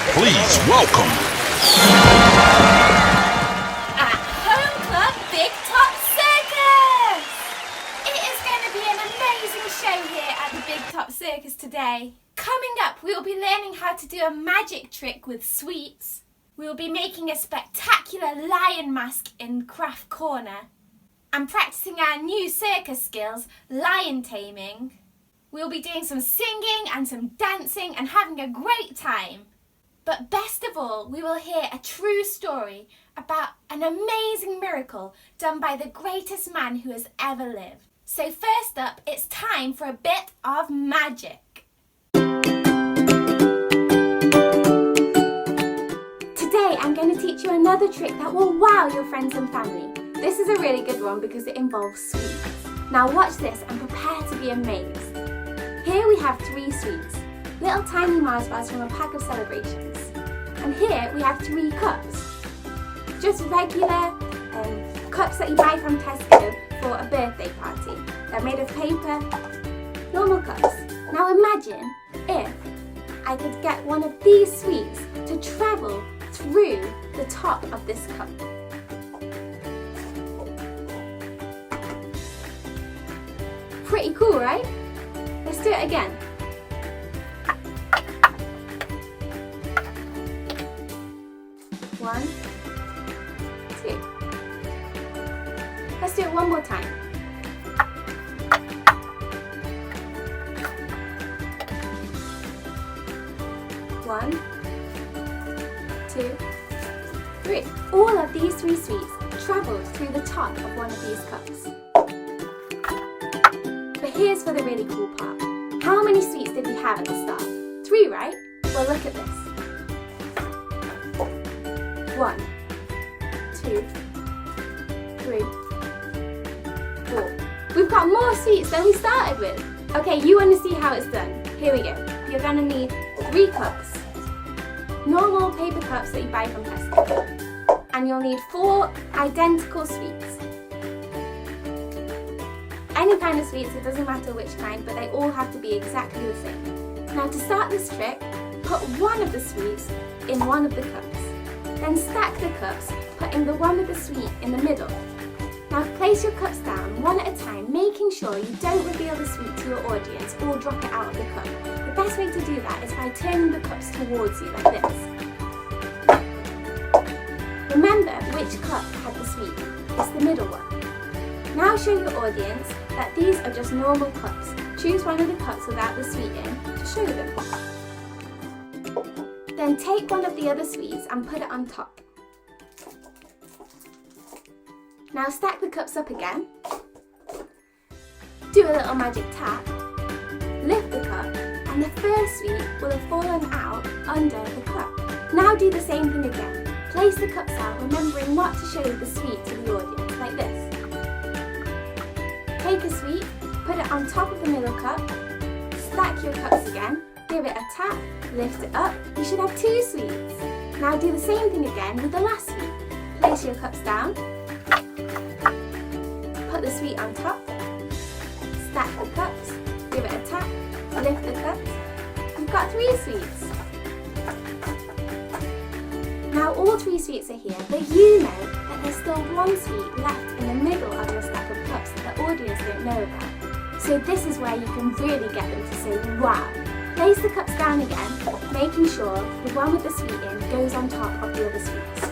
Please welcome. At Home Club Big Top Circus! It is going to be an amazing show here at the Big Top Circus today. Coming up, we will be learning how to do a magic trick with sweets. We will be making a spectacular lion mask in Craft Corner and practicing our new circus skills, lion taming. We will be doing some singing and some dancing and having a great time. But best of all, we will hear a true story about an amazing miracle done by the greatest man who has ever lived. So first up, it's time for a bit of magic. Today I'm going to teach you another trick that will wow your friends and family. This is a really good one because it involves sweets. Now watch this and prepare to be amazed. Here we have 3 sweets, little tiny Mars bars from a pack of celebrations. And here we have 3 cups, just regular cups that you buy from Tesco for a birthday party. They're made of paper, normal cups. Now imagine if I could get one of these sweets to travel through the top of this cup. Pretty cool, right? Let's do it again. One, 2. Let's do it one more time. One, 2, 3. All of these 3 sweets travelled through the top of one of these cups. But here's for the really cool part. How many sweets did we have at the start? 3, right? Well, look at this. 1, 2, 3, 4. We've got more sweets than we started with. Okay, you want to see how it's done. Here we go. You're going to need 3 cups. Normal paper cups that you buy from Tesco. And you'll need 4 identical sweets. Any kind of sweets, it doesn't matter which kind, but they all have to be exactly the same. Now to start this trick, put one of the sweets in one of the cups. Then stack the cups, putting the one with the sweet in the middle. Now place your cups down one at a time, making sure you don't reveal the sweet to your audience or drop it out of the cup. The best way to do that is by turning the cups towards you like this. Remember which cup had the sweet. It's the middle one. Now show your audience that these are just normal cups. Choose one of the cups without the sweet in to show them. Then take one of the other sweets and put it on top. Now stack the cups up again. Do a little magic tap. Lift the cup and the first sweet will have fallen out under the cup. Now do the same thing again. Place the cups out, remembering not to show the sweet to the audience, like this. Take a sweet, put it on top of the middle cup, stack your cups again, give it a tap, lift it up, you should have 2 sweets. Now do the same thing again with the last sweet. Place your cups down, put the sweet on top, stack the cups, give it a tap, lift the cups, you've got 3 sweets. Now all 3 sweets are here, but you know that there's still 1 sweet left in the middle of your stack of cups that the audience don't know about. So this is where you can really get them to say wow. Place the cups down again, making sure the one with the sweet in goes on top of the other sweets.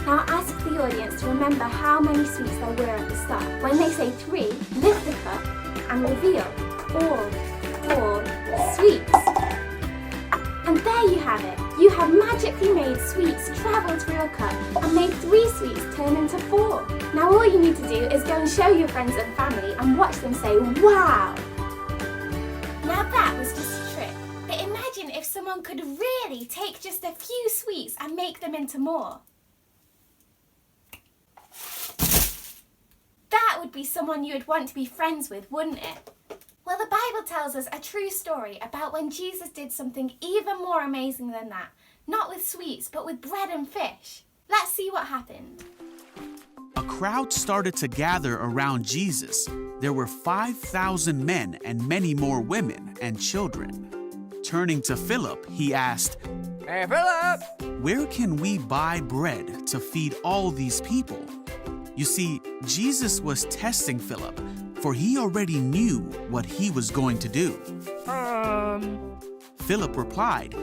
Now ask the audience to remember how many sweets there were at the start. When they say 3, lift the cup and reveal all 4 sweets. And there you have it. You have magically made sweets travel through a cup and made 3 sweets turn into 4. Now all you need to do is go and show your friends and family and watch them say, wow! Now that was just a trick, but imagine if someone could really take just a few sweets and make them into more. That would be someone you would want to be friends with, wouldn't it? Well, the Bible tells us a true story about when Jesus did something even more amazing than that. Not with sweets, but with bread and fish. Let's see what happened. A crowd started to gather around Jesus. There were 5,000 men and many more women and children. Turning to Philip, he asked, Hey, Philip! Where can we buy bread to feed all these people? You see, Jesus was testing Philip, for he already knew what he was going to do. Philip replied,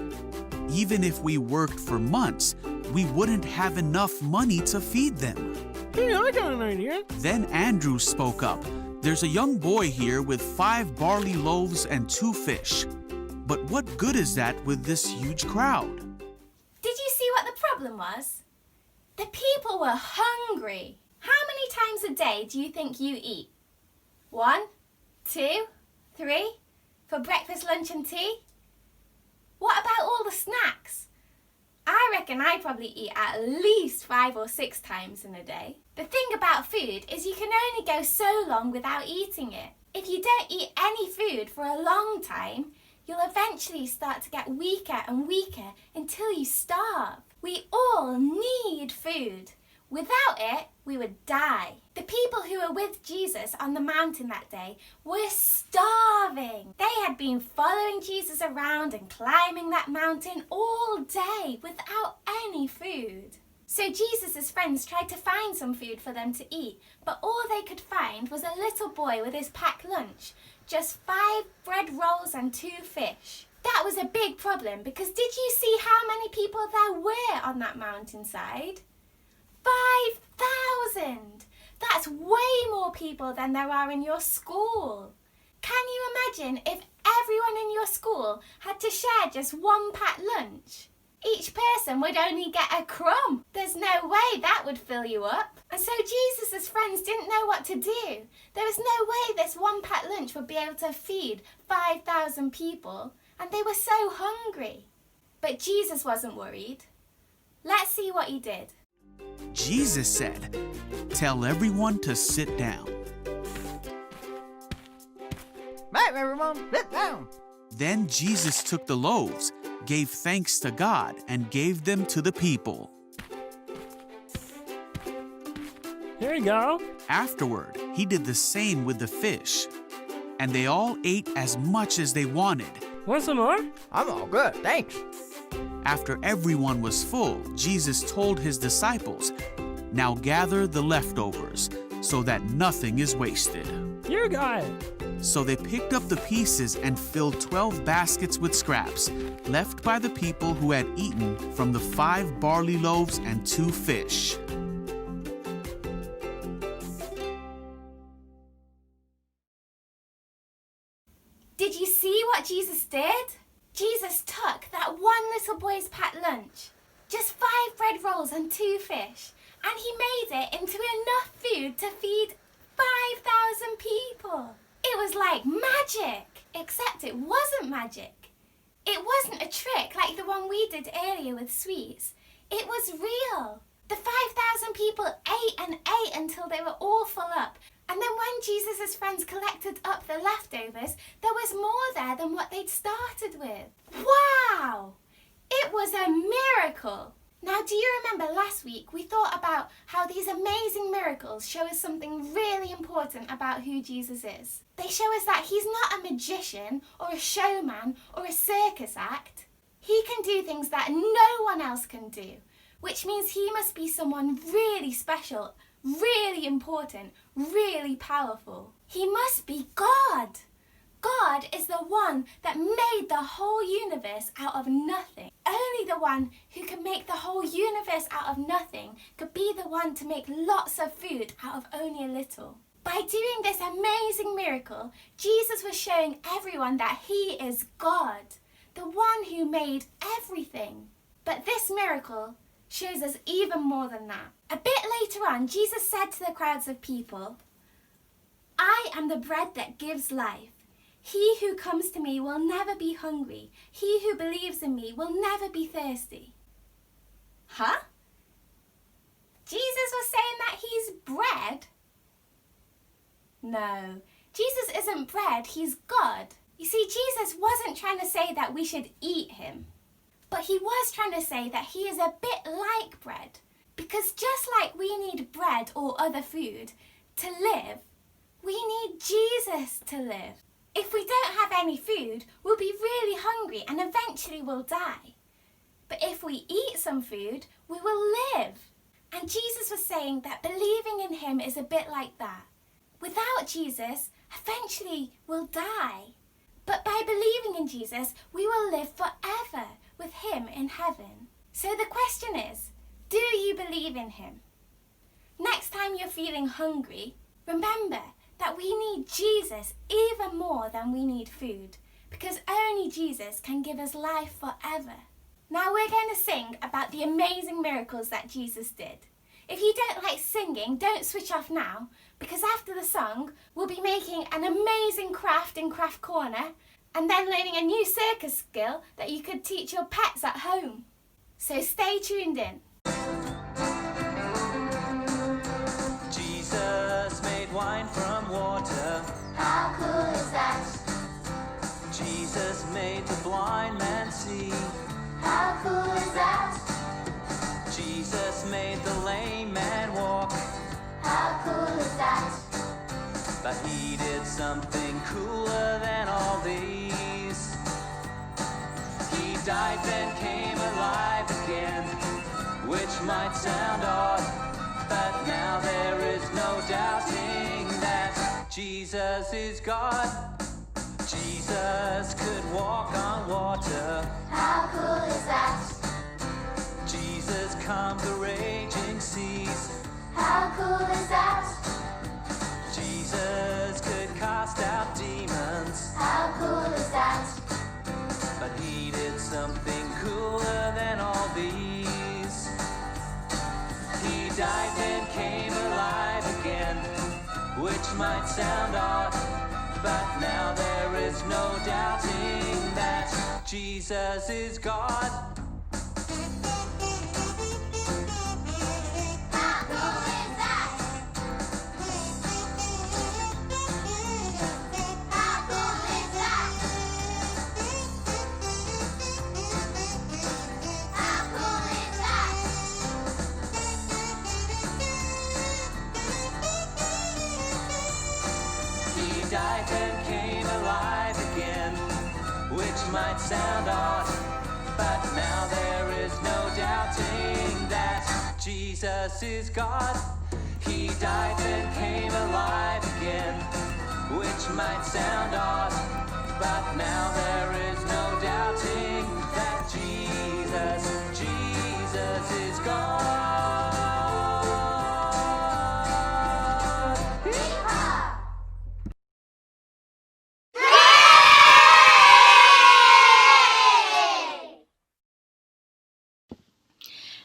"Even if we worked for months, we wouldn't have enough money to feed them." Hey, I got an idea. Then Andrew spoke up. "There's a young boy here with 5 barley loaves and 2 fish. But what good is that with this huge crowd?" Did you see what the problem was? The people were hungry. How many times a day do you think you eat? 1, 2, 3? For breakfast, lunch and tea? What about all the snacks? I reckon I probably eat at least 5 or 6 times in a day. The thing about food is you can only go so long without eating it. If you don't eat any food for a long time, you'll eventually start to get weaker and weaker until you starve. We all need food. Without it, we would die. The people who were with Jesus on the mountain that day were starving. They had been following Jesus around and climbing that mountain all day without any food. So Jesus' friends tried to find some food for them to eat, but all they could find was a little boy with his packed lunch, just 5 bread rolls and 2 fish. That was a big problem because did you see how many people there were on that mountainside? 5,000! That's way more people than there are in your school. Can you imagine if everyone in your school had to share just 1 packed lunch? Each person would only get a crumb. There's no way that would fill you up. And so Jesus' friends didn't know what to do. There was no way this 1 packed lunch would be able to feed 5,000 people, and they were so hungry. But Jesus wasn't worried. Let's see what he did. Jesus said, "Tell everyone to sit down." Right, everyone, sit down. Then Jesus took the loaves, gave thanks to God, and gave them to the people. Here you go. Afterward, he did the same with the fish, and they all ate as much as they wanted. Want some more? I'm all good, thanks. After everyone was full, Jesus told his disciples, "Now gather the leftovers, so that nothing is wasted." You got it. So they picked up the pieces and filled 12 baskets with scraps, left by the people who had eaten from the 5 barley loaves and 2 fish. Did you see what Jesus did? Jesus took that one little boy's packed lunch, just 5 bread rolls and 2 fish, and he made it into enough food to feed 5,000 people. It was like magic, except it wasn't magic. It wasn't a trick like the one we did earlier with sweets. It was real. The 5,000 people ate and ate until they were all full up. And then when Jesus' friends collected up the leftovers, there was more there than what they'd started with. Wow! It was a miracle. Now, do you remember last week we thought about how these amazing miracles show us something really important about who Jesus is? They show us that he's not a magician or a showman or a circus act. He can do things that no one else can do, which means he must be someone really special, really important, really powerful. He must be God. God is the one that made the whole universe out of nothing. Only the one who can make the whole universe out of nothing could be the one to make lots of food out of only a little. By doing this amazing miracle, Jesus was showing everyone that he is God, the one who made everything. But this miracle shows us even more than that. A bit later on, Jesus said to the crowds of people, "I am the bread that gives life. He who comes to me will never be hungry. He who believes in me will never be thirsty." Huh? Jesus was saying that he's bread? No, Jesus isn't bread, he's God. You see, Jesus wasn't trying to say that we should eat him, but he was trying to say that he is a bit like bread. Because just like we need bread or other food to live, we need Jesus to live. If we don't have any food, we'll be really hungry and eventually we'll die. For if we eat some food, we will live. And Jesus was saying that believing in him is a bit like that. Without Jesus, eventually we'll die. But by believing in Jesus, we will live forever with him in heaven. So the question is, do you believe in him? Next time you're feeling hungry, remember that we need Jesus even more than we need food, because only Jesus can give us life forever. Now we're going to sing about the amazing miracles that Jesus did. If you don't like singing, don't switch off now, because after the song, we'll be making an amazing craft in Craft Corner and then learning a new circus skill that you could teach your pets at home. So stay tuned in. Jesus made wine from water. How cool is that? Jesus made the blind man see. How cool is that? Jesus made the lame man walk. How cool is that? But he did something cooler than all these. He died then came alive again, which might sound odd, but now there is no doubting that Jesus is God. Jesus could walk on water. How cool is that? Jesus calmed the raging seas. How cool is that? Jesus could cast out demons. How cool is that? But he did something cooler than all these. He died then came alive again, which might sound odd, but now there is no doubting that Jesus is God. How cool is that? How cool is that? How cool is that? He died then came alive again, which might sound odd, but now there is no doubting that Jesus is God. He died then came alive again, which might sound odd, but now there is no doubting that Jesus is God.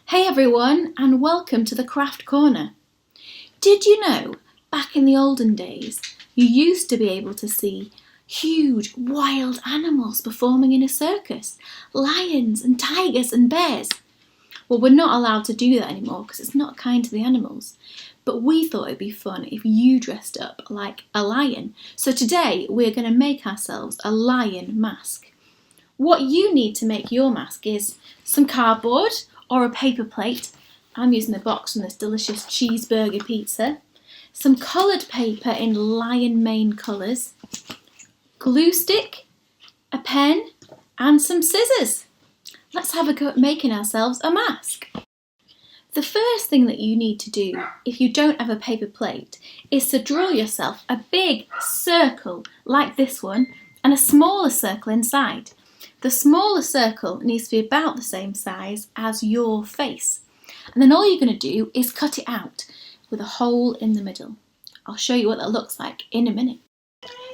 Hey everyone, and welcome to the Craft Corner. Did you know, back in the olden days, you used to be able to see huge wild animals performing in a circus? Lions and tigers and bears. Well, we're not allowed to do that anymore because it's not kind to the animals. But we thought it'd be fun if you dressed up like a lion. So today we're going to make ourselves a lion mask. What you need to make your mask is some cardboard or a paper plate. I'm using the box from this delicious cheeseburger pizza. Some coloured paper in lion mane colours. Glue stick, a pen and some scissors. Let's have a go at making ourselves a mask. The first thing that you need to do if you don't have a paper plate is to draw yourself a big circle like this one and a smaller circle inside. The smaller circle needs to be about the same size as your face. And then all you're going to do is cut it out with a hole in the middle. I'll show you what that looks like in a minute.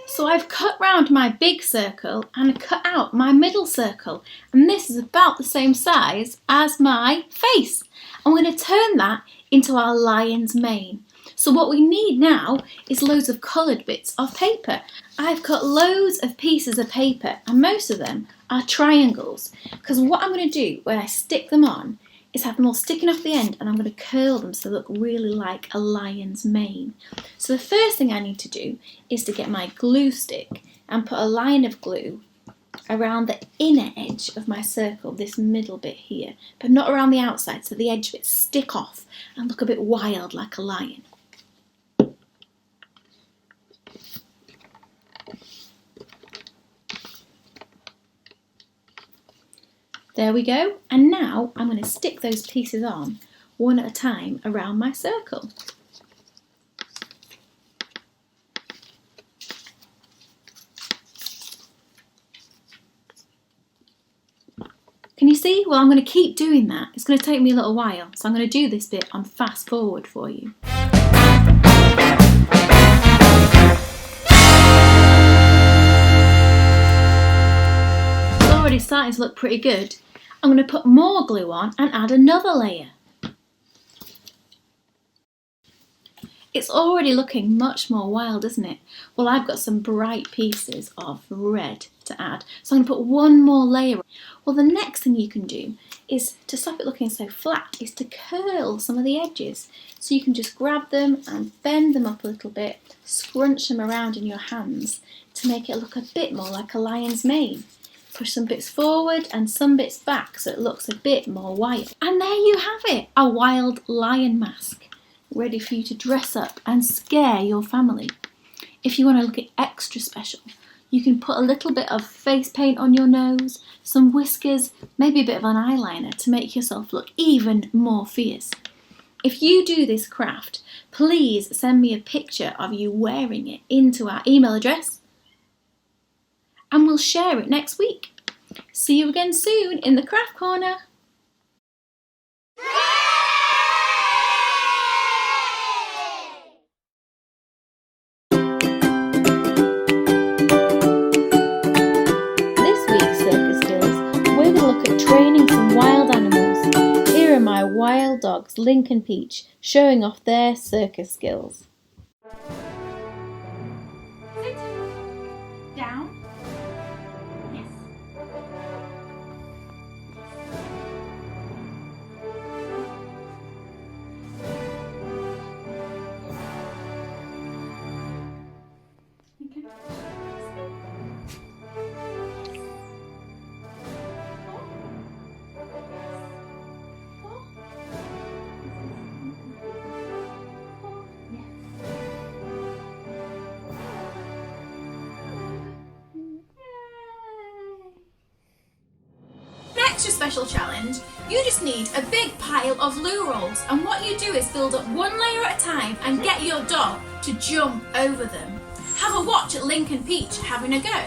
So I've cut round my big circle and cut out my middle circle. And this is about the same size as my face. I'm going to turn that into our lion's mane. So what we need now is loads of coloured bits of paper. I've cut loads of pieces of paper and most of them are triangles, because what I'm going to do when I stick them on is have them all sticking off the end and I'm going to curl them so they look really like a lion's mane. So the first thing I need to do is to get my glue stick and put a line of glue around the inner edge of my circle, this middle bit here, but not around the outside, so the edge bits stick off and look a bit wild like a lion. There we go. And now I'm going to stick those pieces on one at a time around my circle. Can you see? Well, I'm going to keep doing that. It's going to take me a little while, so I'm going to do this bit on fast forward for you. It's already starting to look pretty good. I'm going to put more glue on and add another layer. It's already looking much more wild, isn't it? Well, I've got some bright pieces of red to add, so I'm going to put one more layer. Well, the next thing you can do is, to stop it looking so flat, is to curl some of the edges. So you can just grab them and bend them up a little bit, scrunch them around in your hands to make it look a bit more like a lion's mane. Push some bits forward and some bits back so it looks a bit more wild. And there you have it, a wild lion mask, ready for you to dress up and scare your family. If you want to look at extra special, you can put a little bit of face paint on your nose, some whiskers, maybe a bit of an eyeliner to make yourself look even more fierce. If you do this craft, please send me a picture of you wearing it into our email address and we'll share it next week. See you again soon in the Craft Corner. Training some wild animals. Here are my wild dogs, Link and Peach, showing off their circus skills. Sit. Down. Yes. Extra special challenge, you just need a big pile of loo rolls, and what you do is build up one layer at a time and get your dog to jump over them. Have a watch at Link and Peach having a go.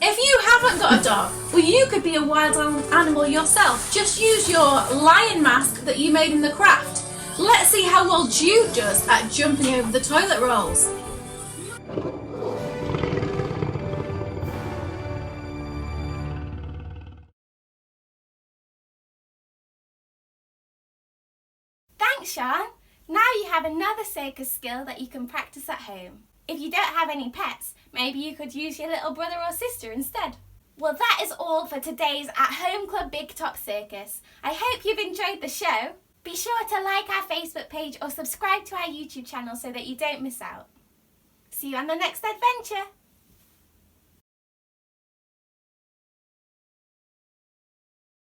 If you haven't got a dog, well, you could be a wild animal yourself. Just use your lion mask that you made in the craft. Let's see how well Jude does at jumping over the toilet rolls. Thanks, Sean. Now you have another circus skill that you can practice at home. If you don't have any pets, maybe you could use your little brother or sister instead. Well, that is all for today's At Home Club Big Top Circus. I hope you've enjoyed the show. Be sure to like our Facebook page or subscribe to our YouTube channel so that you don't miss out. See you on the next adventure.